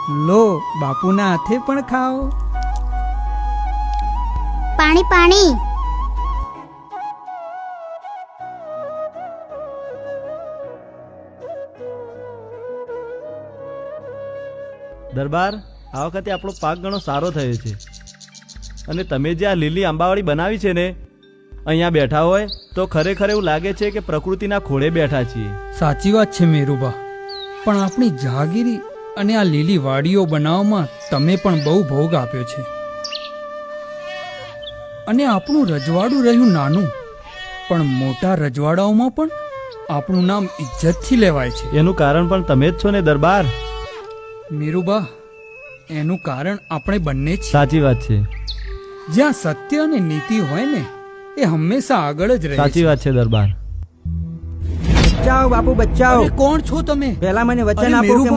લો બાપુના હાથે પણ ખાઓ. પાણી પાણી. દરબાર, આ વખતે આપણો પાક ઘણો સારો થયો છે. અને તમે જે આ લીલી આંબાવાળી બનાવી છે ને, અહીંયા બેઠા હોય તો ખરેખર એવું લાગે છે કે પ્રકૃતિના ખોળે બેઠા છીએ. સાચી વાત છે મેરુબા, પણ આપણી જહાગીરી અને આ લીલી વાડીઓ બનાવવામાં તમે પણ બહુ ભોગ આપ્યો છે. અને આપણું રજવાડું રહ્યું નાનું, પણ મોટા રજવાડાઓમાં પણ આપણું નામ ઇજ્જતથી લેવાય છે. એનું કારણ પણ તમે જ છો ને દરબાર. મેરુબા, એનું કારણ આપણે બંને જ છીએ. સાચી વાત છે. જ્યાં સત્ય અને નીતિ હોય ને, એ હંમેશા આગળ જ રહે. સાચી વાત છે દરબાર. બચાવ બાપુ બચાવ. અરે કોણ છો તમે? પહેલા મને વચન અરે આપો કે મેરુબા,